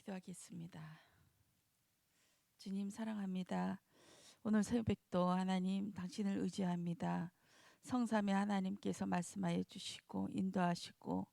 기도하겠습니다. 주님 사랑합니다. 오늘 새벽도 하나님 당신을 의지합니다. 성삼위 하나님께서 말씀하여 주시고 인도하시고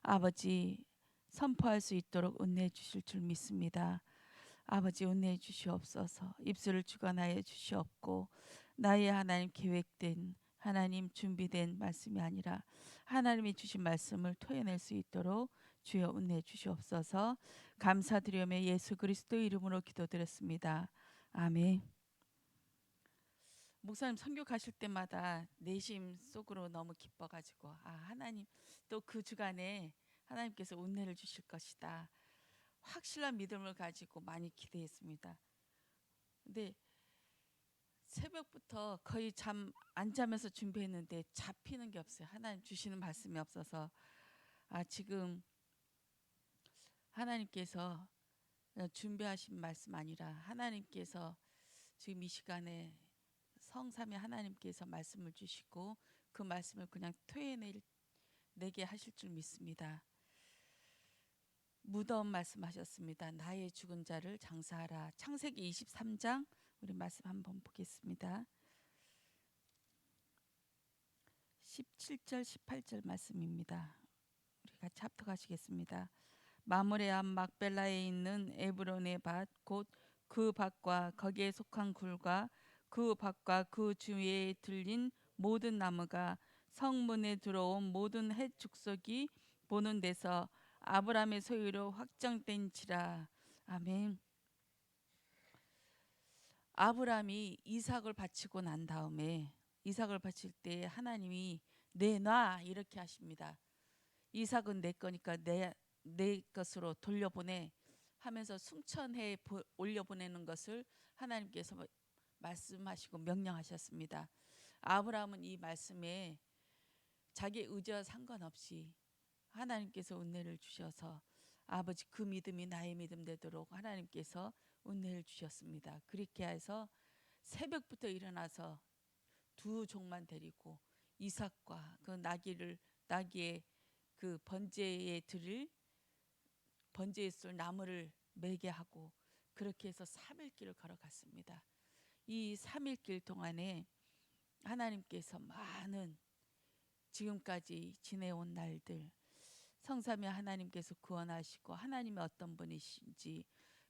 아버지 선포할 수 있도록 은혜해 주실 줄 믿습니다. 아버지 은혜해 주시옵소서. 입술을 주관하여 주시옵고 나의 하나님 계획된 하나님 준비된 말씀이 아니라 하나님이 주신 말씀을 토해낼 수 있도록 주여 은혜해 주시옵소서. 감사드리며 예수 그리스도 이름으로 기도드렸습니다. 아멘. 목사님 선교 가실 때마다 내심 속으로 너무 기뻐가지고 하나님 또 그 주간에 하나님께서 은혜를 주실 것이다. 확실한 믿음을 가지고 많이 기대했습니다. 근데 새벽부터 거의 잠 안 자면서 준비했는데 잡히는 게 없어요. 하나님 주시는 말씀이 없어서 지금 하나님께서 준비하신 말씀 아니라 하나님께서 지금 이 시간에 성삼위 하나님께서 말씀을 주시고 그 말씀을 그냥 토해내게 하실 줄 믿습니다. 무덤 말씀하셨습니다. 나의 죽은 자를 장사하라. 창세기 23장 우리 말씀 한번 보겠습니다. 17절 18절 말씀입니다. 우리 같이 합독하시겠습니다. 마므레 앞 막벨라에 있는 에브론의 밭 곧 그 밭과 거기에 속한 굴과 그 밭과 그 주위에 들린 모든 나무가 성문에 들어온 모든 헷 축속이 보는 데서 아브라함의 소유로 확정된지라. 아멘. 아브라함이 이삭을 바치고 난 다음에 이삭을 바칠 때 하나님이 내놔 이렇게 하십니다. 이삭은 내 거니까 내 것으로 돌려보내 하면서 숭천해 올려보내는 것을 하나님께서 말씀하시고 명령하셨습니다. 아브라함은 이 말씀에 자기 의지와 상관없이 하나님께서 은혜를 주셔서 아버지 그 믿음이 나의 믿음 되도록 하나님께서 은혜를 주셨습니다. 그렇게 해서 새벽부터 일어나서 두 종만 데리고 이삭과 그 나귀의 그 번제에 드릴 번제에 쏠 나무를 매게 하고 그렇게 해서 3일길을 걸어갔습니다. 이 3일길 동안에 하나님께서 많은 지금까지 지내온 날들 성삼위 하나님께서 구원하시고 하나님이 어떤 분이신지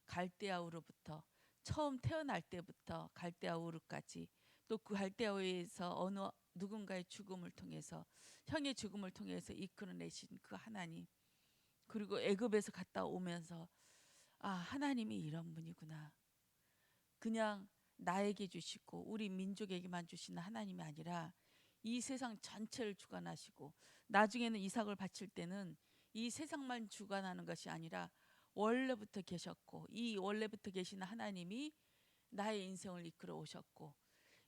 갈대아 우르부터 처음 태어날 때부터 갈대아 우르까지 또 그 갈대아 우르에서 어느 누군가의 죽음을 통해서 형의 죽음을 통해서 이끌어내신 그 하나님, 그리고 애굽에서 갔다 오면서 하나님이 이런 분이구나. 그냥 나에게 주시고 우리 민족에게만 주시는 하나님이 아니라 이 세상 전체를 주관하시고 나중에는 이삭을 바칠 때는 이 세상만 주관하는 것이 아니라 원래부터 계셨고 이 원래부터 계시는 하나님이 나의 인생을 이끌어 오셨고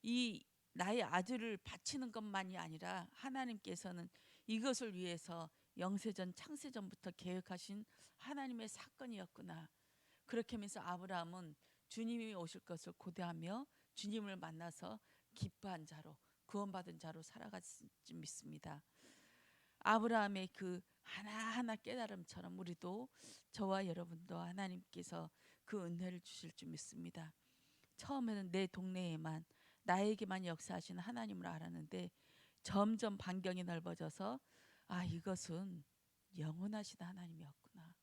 이 나의 아들을 바치는 것만이 아니라 하나님께서는 이것을 위해서 영세전 창세전부터 계획하신 하나님의 사건이었구나. 그렇게 하면서 아브라함은 주님이 오실 것을 고대하며 주님을 만나서 기뻐한 자로 구원받은 자로 살아갔을 줄 믿습니다. 아브라함의 그 하나하나 깨달음처럼 우리도 저와 여러분도 하나님께서 그 은혜를 주실 줄 믿습니다. 처음에는 내 동네에만 나에게만 역사하시는 하나님을 알았는데 점점 반경이 넓어져서 이것은 영원하신 하나님이었구나.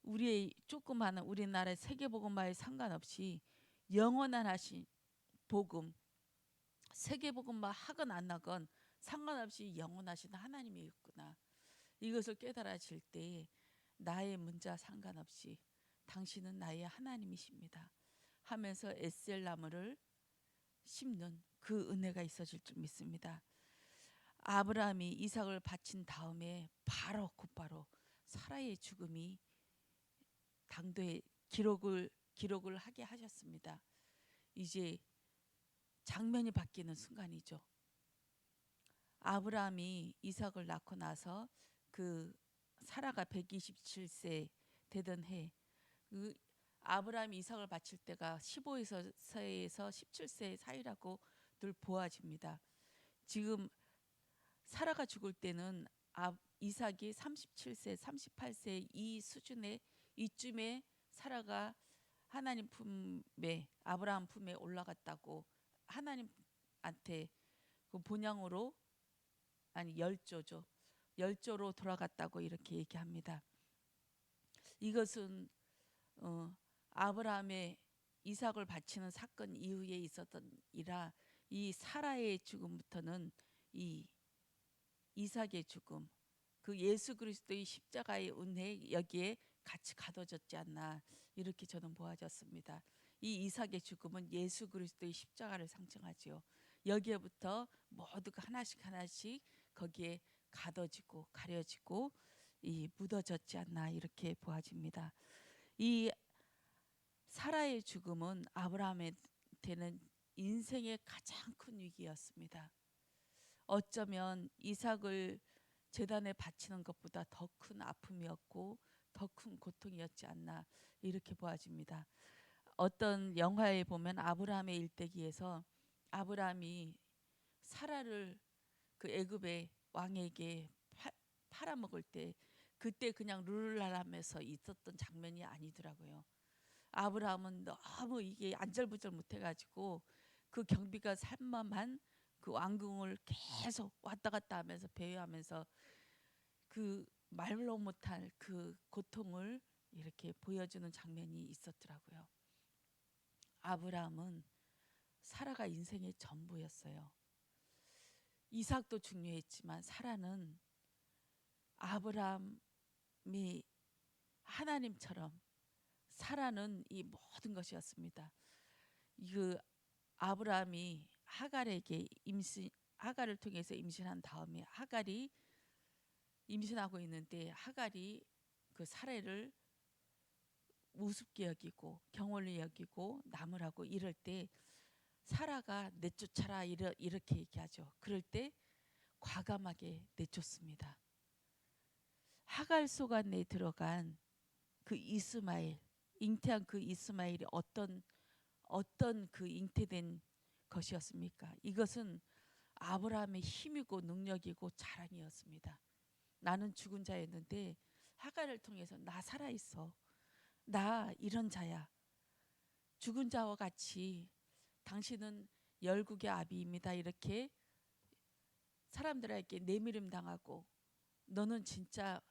우리의 조그마한 우리나라의 세계복음화에 상관없이 영원한 하신 복음, 세계복음화 하건 안 하건 상관없이 영원하신 하나님이었구나. 이것을 깨달아질 때 나의 문제와 상관없이 당신은 나의 하나님이십니다 하면서 에셀 나무를 심는 그 은혜가 있어질 줄 믿습니다. 아브라함이 이삭을 바친 다음에 곧바로 사라의 죽음이 당도에 기록을 하게 하셨습니다. 이제 장면이 바뀌는 순간이죠. 아브라함이 이삭을 낳고 나서 그 사라가 127세 되던 해, 그 아브라함이 이삭을 바칠 때가 15세에서 17세 사이라고 늘 보아집니다. 지금 사라가 죽을 때는 이삭이 37세, 38세 이 수준에 이쯤에 사라가 하나님 품에, 아브라함 품에 올라갔다고, 하나님한테 그 본향으로, 아니 열조죠, 열조로 돌아갔다고 이렇게 얘기합니다. 이것은 아브라함의 이삭을 바치는 사건 이후에 있었던 이라, 이 사라의 죽음부터는 이 이삭의 죽음, 그 예수 그리스도의 십자가의 은혜, 여기에 같이 가둬졌지 않나, 이렇게 저는 보아졌습니다. 이 이삭의 죽음은 예수 그리스도의 십자가를 상징하지요. 여기에부터 모두가 하나씩 하나씩 거기에 가둬지고 가려지고 이 묻어졌지 않나, 이렇게 보아집니다. 이 사라의 죽음은 아브라함한테는 인생의 가장 큰 위기였습니다. 어쩌면 이삭을 제단에 바치는 것보다 더 큰 아픔이었고 더 큰 고통이었지 않나, 이렇게 보아집니다. 어떤 영화에 보면 아브라함의 일대기에서 아브라함이 사라를 그 애굽의 왕에게 팔아먹을 때, 그때 그냥 룰랄하면서 있었던 장면이 아니더라고요. 아브라함은 너무 이게 안절부절 못해가지고 그 경비가 삼엄한 그 왕궁을 계속 왔다 갔다 하면서 배회하면서 그 말로 못할 그 고통을 이렇게 보여주는 장면이 있었더라고요. 아브라함은 사라가 인생의 전부였어요. 이삭도 중요했지만 사라는 아브라함이 하나님처럼, 사라는 이 모든 것이었습니다. 그 아브라함이 하갈을 통해서 임신한 다음에, 하갈이 임신하고 있는데 하갈이 그 사례를 우습게 여기고 경홀히 여기고 나무라고 이럴 때 사라가 내쫓아라 이렇게 얘기하죠. 그럴 때 과감하게 내쫓습니다. 하갈 속 안에 들어간 그 이스마엘, 잉태한 그 이스마엘이 어떤 그 잉태된 것이었습니까? 이것은 아브라함의 힘이고 능력이고 자랑이었습니다. 나는 죽은 자였는데 하갈을 통해서 나 살아있어, 나 이런 자야, 죽은 자와 같이 당신은 열국의 아비입니다, 이렇게 사람들에게 내미름 당하고 너는 진짜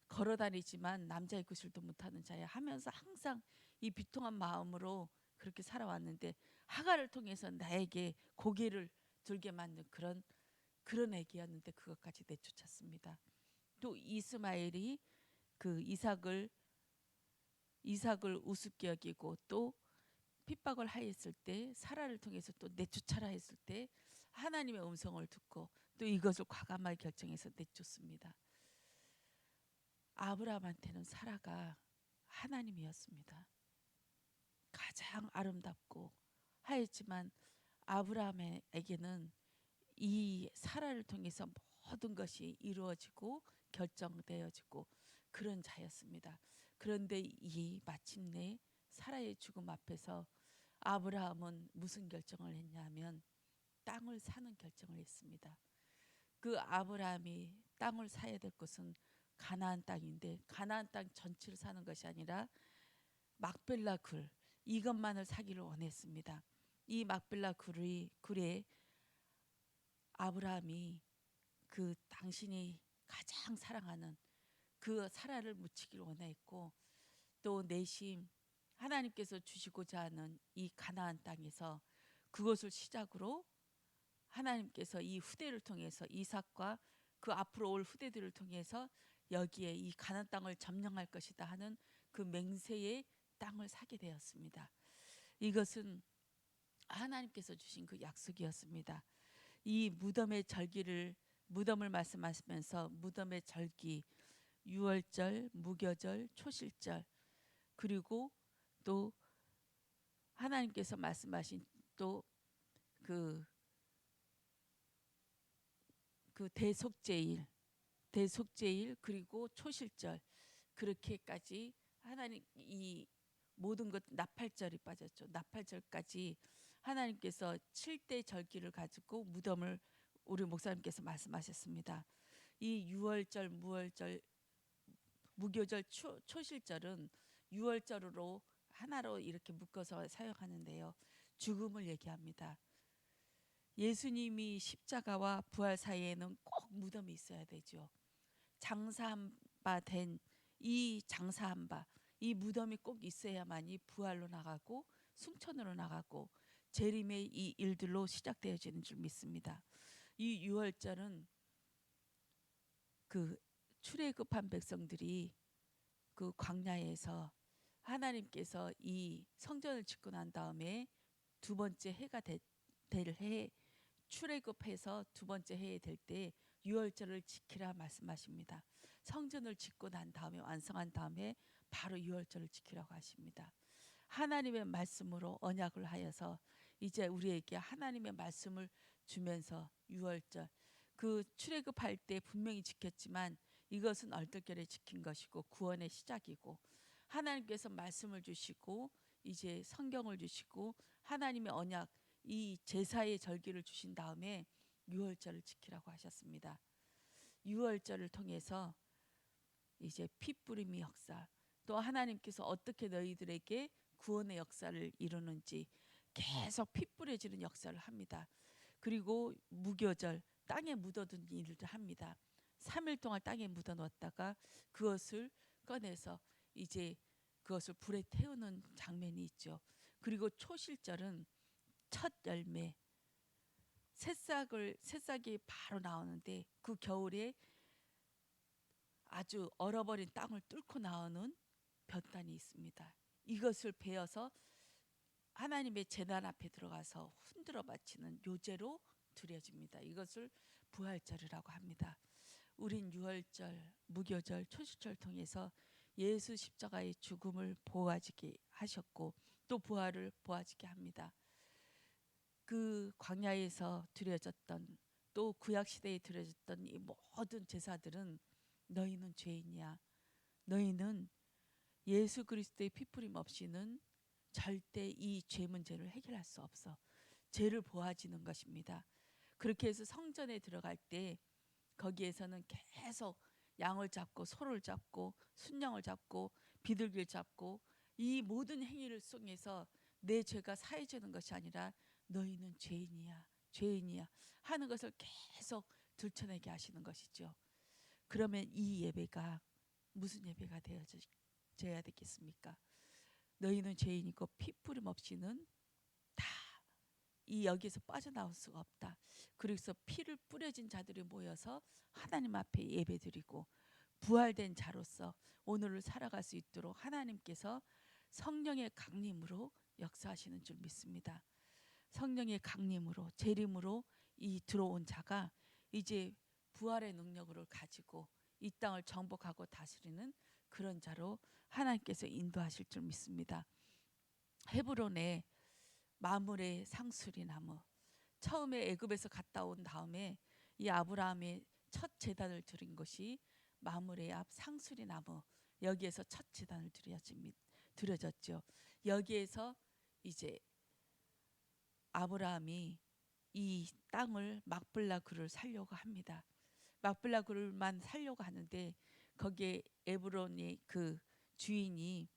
걸어다니지만 남자의 구실도 못하는 자야 하면서 항상 이 비통한 마음으로 그렇게 살아왔는데, 하갈을 통해서 나에게 고개를 들게 만든 그런 애기였는데 그것까지 내쫓았습니다. 또 이스마엘이 그 이삭을 우습게 여기고 또 핍박을 하였을 때, 사라를 통해서 또 내쫓아라 했을 때 하나님의 음성을 듣고 또 이것을 과감하게 결정해서 내쫓습니다. 아브라함한테는 사라가 하나님이었습니다. 가장 아름답고 하였지만 아브라함에게는 이 사라를 통해서 모든 것이 이루어지고 결정되어지고 그런 자였습니다. 그런데 이 마침내 사라의 죽음 앞에서 아브라함은 무슨 결정을 했냐면 땅을 사는 결정을 했습니다. 그 아브라함이 땅을 사야 될 곳은 가나안 땅인데, 가나안 땅 전체를 사는 것이 아니라 막벨라 굴, 이것만을 사기를 원했습니다. 이 막벨라 굴에 아브라함이 그 당신이 가장 사랑하는 그 사라를 묻히기를 원했고, 또 내심 하나님께서 주시고자 하는 이 가나안 땅에서 그것을 시작으로 하나님께서 이 후대를 통해서 이삭과 그 앞으로 올 후대들을 통해서 여기에 이 가나안 땅을 점령할 것이다 하는 그 맹세의 땅을 사게 되었습니다. 이것은 하나님께서 주신 그 약속이었습니다. 이 무덤을 말씀하시면서 무덤의 절기, 유월절, 무교절, 초실절, 그리고 또 하나님께서 말씀하신 또 그 대속제일 그리고 초실절, 그렇게까지 하나님 이 모든 것, 나팔절이 빠졌죠. 나팔절까지 하나님께서 7대 절기를 가지고 무덤을 우리 목사님께서 말씀하셨습니다. 이 유월절, 무월절, 무교절, 초실절은 유월절으로 하나로 이렇게 묶어서 사용하는데요. 죽음을 얘기합니다. 예수님이 십자가와 부활 사이에는 꼭 무덤이 있어야 되죠. 장사한 바 된 이 장사한 바, 이 무덤이 꼭 있어야만이 부활로 나가고 승천으로 나가고 재림의 이 일들로 시작되어지는 줄 믿습니다. 이 유월절은 그 출애굽한 백성들이 그 광야에서 하나님께서 이 성전을 짓고 난 다음에 두 번째 해가 될 해, 출애굽해서 두 번째 해에 될 때 유월절을 지키라 말씀하십니다. 성전을 짓고 난 다음에 완성한 다음에 바로 유월절을 지키라고 하십니다. 하나님의 말씀으로 언약을 하여서 이제 우리에게 하나님의 말씀을 주면서 유월절 그 출애굽할 때 분명히 지켰지만 이것은 얼떨결에 지킨 것이고 구원의 시작이고 하나님께서 말씀을 주시고 이제 성경을 주시고 하나님의 언약 이 제사의 절기를 주신 다음에 유월절을 지키라고 하셨습니다. 유월절을 통해서 이제 피 뿌림의 역사 또 하나님께서 어떻게 너희들에게 구원의 역사를 이루는지 계속 피 뿌려지는 역사를 합니다. 그리고 무교절 땅에 묻어둔 일을 합니다. 3일 동안 땅에 묻어 놓았다가 그것을 꺼내서 이제 그것을 불에 태우는 장면이 있죠. 그리고 초실절은 첫 열매 새싹이 바로 나오는데 그 겨울에 아주 얼어버린 땅을 뚫고 나오는 볕단이 있습니다. 이것을 베어서 하나님의 제단 앞에 들어가서 흔들어 바치는 요제로 드려집니다. 이것을 부활절이라고 합니다. 우린 유월절, 무교절, 초실절 통해서 예수 십자가의 죽음을 보아지게 하셨고 또 부활을 보아지게 합니다. 그 광야에서 드려졌던 또 구약 시대에 드려졌던 이 모든 제사들은 너희는 죄인이야. 너희는 예수 그리스도의 피뿌림 없이는 절대 이 죄 문제를 해결할 수 없어. 죄를 보아지는 것입니다. 그렇게 해서 성전에 들어갈 때 거기에서는 계속 양을 잡고 소를 잡고 순양을 잡고 비둘기를 잡고 이 모든 행위를 통해서 내 죄가 사해지는 것이 아니라 너희는 죄인이야 죄인이야 하는 것을 계속 들춰내게 하시는 것이죠. 그러면 이 예배가 무슨 예배가 되어져야 되겠습니까? 너희는 죄인이고 피 뿌림 없이는 다 이 여기서 빠져나올 수가 없다. 그래서 피를 뿌려진 자들이 모여서 하나님 앞에 예배드리고 부활된 자로서 오늘을 살아갈 수 있도록 하나님께서 성령의 강림으로 역사하시는 줄 믿습니다. 성령의 강림으로 재림으로 이 들어온 자가 이제 부활의 능력을 가지고 이 땅을 정복하고 다스리는 그런 자로 하나님께서 인도하실 줄 믿습니다. 헤브론에 마므레 상수리 나무 처음에 애굽에서 갔다 온 다음에 이 아브라함의 첫 제단을 드린 것이 마므레 앞 상수리 나무 여기에서 첫 제단을 드려졌죠. 여기에서 이제 아브라함이 이 땅을 막블라 굴을 살려고 합니다. 막블라 굴만 살려고 하는데 거기에 에브론의 그 주인이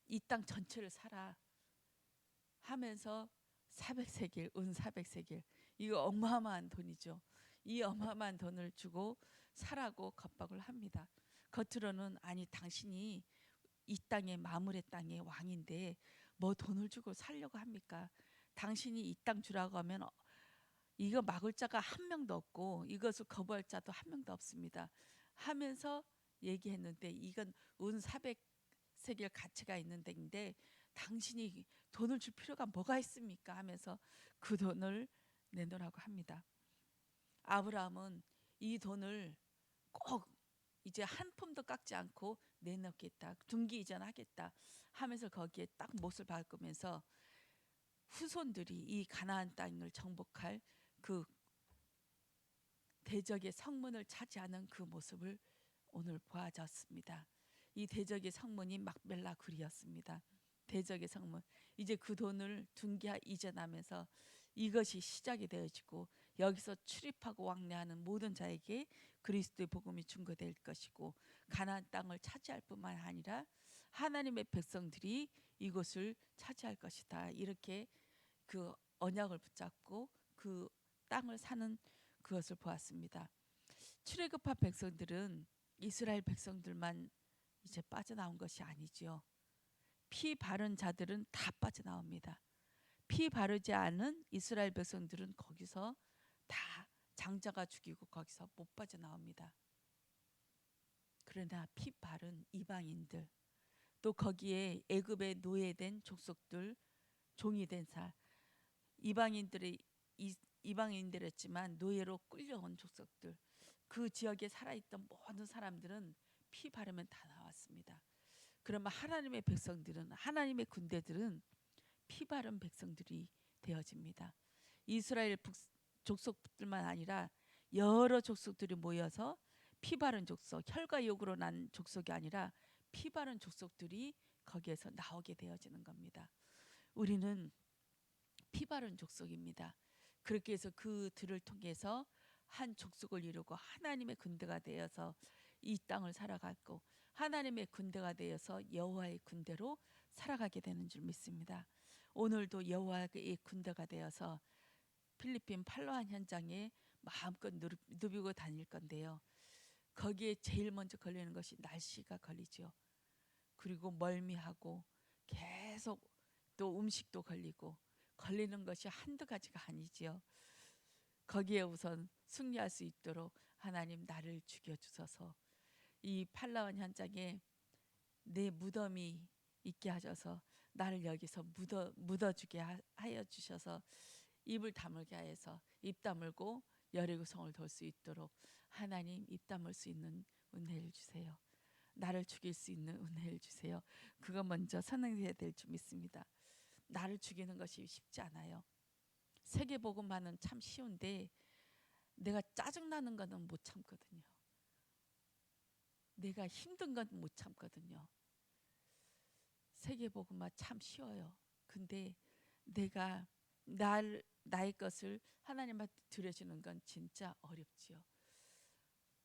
이 땅 전체를 사라 하면서 400세겔, 은 400세겔 이거 어마어마한 돈이죠. 이 어마어마한 돈을 주고 사라고 겁박을 합니다. 겉으로는 아니 당신이 이 땅의 마물의 땅의 왕인데 뭐 돈을 주고 살려고 합니까? 당신이 이 땅 주라고 하면 이거 막을 자가 한 명도 없고 이것을 거부할 자도 한 명도 없습니다. 하면서 얘기했는데 이건 은 400세겔 가치가 있는 데인데 당신이 돈을 줄 필요가 뭐가 있습니까? 하면서 그 돈을 내놓으라고 합니다. 아브라함은 이 돈을 꼭 이제 한 푼도 깎지 않고 내놓겠다. 등기 이전하겠다 하면서 거기에 딱 못을 박으면서 후손들이 이 가나안 땅을 정복할 그 대적의 성문을 차지하는 그 모습을 오늘 보아졌습니다. 이 대적의 성문이 막벨라 굴이었습니다. 대적의 성문 이제 그 돈을 등기 이전하면서 이것이 시작이 되어지고 여기서 출입하고 왕래하는 모든 자에게 그리스도의 복음이 증거될 것이고, 가나안 땅을 차지할 뿐만 아니라 하나님의 백성들이 이곳을 차지할 것이다. 이렇게 그 언약을 붙잡고 그 땅을 사는 그것을 보았습니다. 출애굽한 백성들은 이스라엘 백성들만 이제 빠져나온 것이 아니지요. 피 바른 자들은 다 빠져나옵니다. 피 바르지 않은 이스라엘 백성들은 거기서 다 장자가 죽이고 거기서 못 빠져나옵니다. 그러나 피 바른 이방인들, 또 거기에 애굽의 노예된 족속들, 종이 된 사, 이방인들이 이방인들이었지만 노예로 끌려온 족속들, 그 지역에 살아있던 모든 사람들은 피 바르면 다 나왔습니다. 그러면 하나님의 백성들은, 하나님의 군대들은 피 바른 백성들이 되어집니다. 이스라엘 족속들만 아니라 여러 족속들이 모여서 피 바른 족속, 혈과 육으로 난 족속이 아니라 피 바른 족속들이 거기에서 나오게 되어지는 겁니다. 우리는 피 바른 족속입니다. 그렇게 해서 그들을 통해서 한 족속을 이루고 하나님의 군대가 되어서 이 땅을 살아갔고, 하나님의 군대가 되어서 여호와의 군대로 살아가게 되는 줄 믿습니다. 오늘도 여호와의 군대가 되어서 필리핀 팔로안 현장에 마음껏 누비고 다닐 건데요. 거기에 제일 먼저 걸리는 것이 날씨가 걸리죠. 그리고 멀미하고 계속 또 음식도 걸리고, 걸리는 것이 한두 가지가 아니지요. 거기에 우선 승리할 수 있도록 하나님 나를 죽여주셔서 이 팔라완 현장에 내 무덤이 있게 하셔서 나를 여기서 묻어주게 하여 주셔서 입을 다물게 하여서 입 다물고 여리고성을 돌 수 있도록 하나님 입 다물 수 있는 은혜를 주세요. 나를 죽일 수 있는 은혜를 주세요. 그거 먼저 선언해야 될 줄 믿습니다. 나를 죽이는 것이 쉽지 않아요. 세계복음화는 참 쉬운데 내가 짜증나는 거는 못 참거든요. 내가 힘든 건 못 참거든요. 세계복음화 참 쉬워요. 근데 내가 나의 것을 하나님한테 드려주는 건 진짜 어렵지요.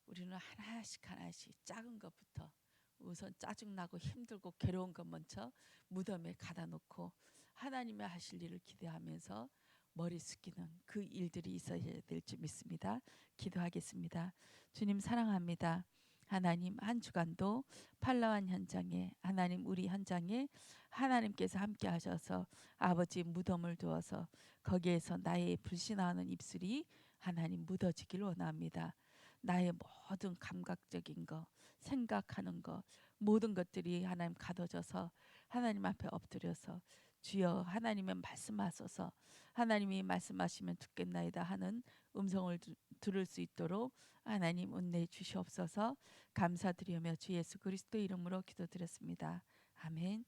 우리는 하나씩 하나씩 작은 것부터, 우선 짜증나고 힘들고 괴로운 것 먼저 무덤에 가다 놓고 하나님의 하실 일을 기대하면서 머리 숙이는 그 일들이 있어야 될 줄 믿습니다. 기도하겠습니다. 주님 사랑합니다. 하나님, 한 주간도 팔라완 현장에, 하나님 우리 현장에 하나님께서 함께 하셔서 아버지 무덤을 두어서 거기에서 나의 불신하는 입술이 하나님 묻어지길 원합니다. 나의 모든 감각적인 거, 생각하는 거, 모든 것들이 하나님 가둬져서 하나님 앞에 엎드려서 주여 하나님의 말씀하소서, 하나님이 말씀하시면 듣겠나이다 하는 음성을 들을 수 있도록 하나님 은혜 주시옵소서. 감사드리며 주 예수 그리스도 이름으로 기도드렸습니다. 아멘.